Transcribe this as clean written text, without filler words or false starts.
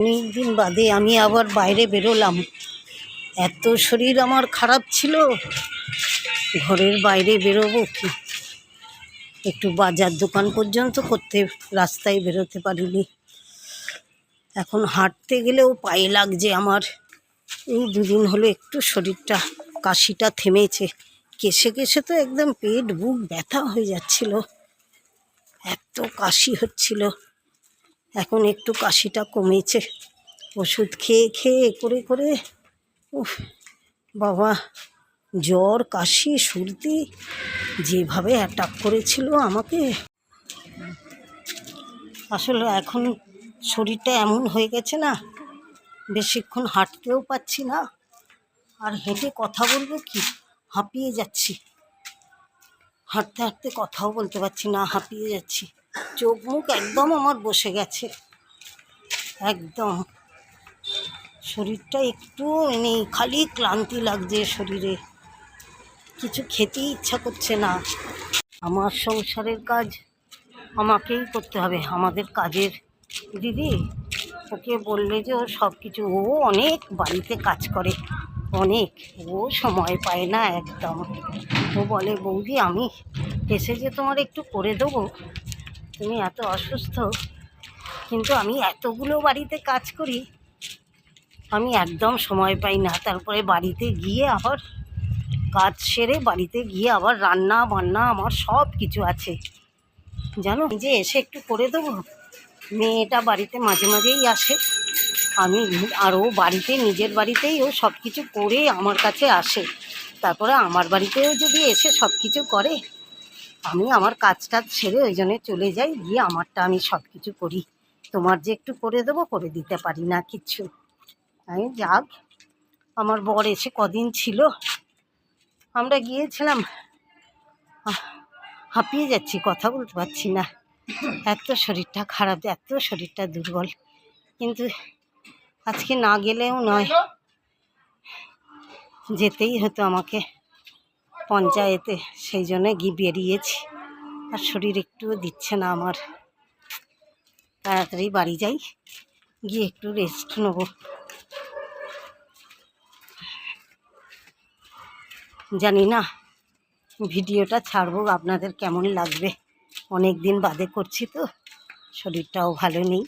অনেকদিন বাদে আমি আবার বাইরে বেরোলাম। এত শরীর আমার খারাপ ছিল, ঘরের বাইরে বেরোবো কি, একটু বাজার দোকান পর্যন্ত করতে রাস্তায় বেরোতে পারিনি। এখন হাঁটতে গেলেও পায়ে লাগছে আমার। এই দুদিন হলো একটু শরীরটা, কাশিটা থেমেছে। কেশে কেশে তো একদম পেট বুক ব্যথা হয়ে যাচ্ছিল, এত কাশি হচ্ছিল। এখন একটু কাশিটা কমেছে, ওষুধ খেয়ে খেয়ে করে করে উফ বাবা, জ্বর কাশি সর্দি যেভাবে অ্যাটাক করেছিল আমাকে। আসলে এখন শরীরটা এমন হয়ে গেছে না, বেশিক্ষণ হাঁটতেও পাচ্ছি না, আর হেঁটে কথা বলবো কি, হাঁপিয়ে যাচ্ছি। হাঁটতে হাঁটতে কথাও বলতে পারছি না, হাঁপিয়ে যাচ্ছি। চোখ মুখ একদম আমার বসে গেছে, একদম শরীরটা একটু নেই, খালি ক্লান্তি লাগছে শরীরে, কিছু খেতেই ইচ্ছা করছে না। আমার সংসারের কাজ আমাকেই করতে হবে। আমাদের কাজের দিদি, ওকে বললে যে ও সব কিছু, ও অনেক বাড়িতে কাজ করে, অনেক, ও সময় পায় না একদম। ও বলে, বৌদি আমি এসে যে তোমার একটু করে দেবো, তুমি এত অসুস্থ, কিন্তু আমি এতগুলো বাড়িতে কাজ করি, আমি একদম সময় পাই না। তারপরে বাড়িতে গিয়ে আবার কাজ সেরে বাড়িতে গিয়ে আবার রান্না বান্না আমার সব কিছু আছে জানো। যে এসে একটু করে দেবো, মেয়েটা বাড়িতে মাঝে মাঝেই আসে, আমি আরও বাড়িতে নিজের বাড়িতেই ও সব কিছু করে আমার কাছে আসে। তারপরে আমার বাড়িতেও যদি এসে সব কিছু করে, আমি আমার কাজটা ছেড়ে ওই জন্য চলে যাই, গিয়ে আমারটা আমি সব কিছু করি। তোমার যে একটু করে দেবো, করে দিতে পারি না কিচ্ছু। আমি যাক, আমার বর এসে কদিন ছিল, আমরা গিয়েছিলাম, হাঁপিয়ে যাচ্ছি, কথা বলতে পারছি না, এত শরীরটা খারাপ, এত শরীরটা দুর্বল। কিন্তু আজকে না গেলেও নয়, যেতেই হতো আমাকে পঞ্চায়েতে, সেই জন্য গিয়ে বেরিয়েছি। আর শরীর একটুও দিচ্ছে না আমার, তাড়াতাড়ি বাড়ি যাই, গিয়ে একটু রেস্ট নেব। জানি না ভিডিওটা ছাড়বো আপনাদের কেমন লাগবে, অনেক দিন বাদে করছি তো, শরীরটাও ভালো নেই।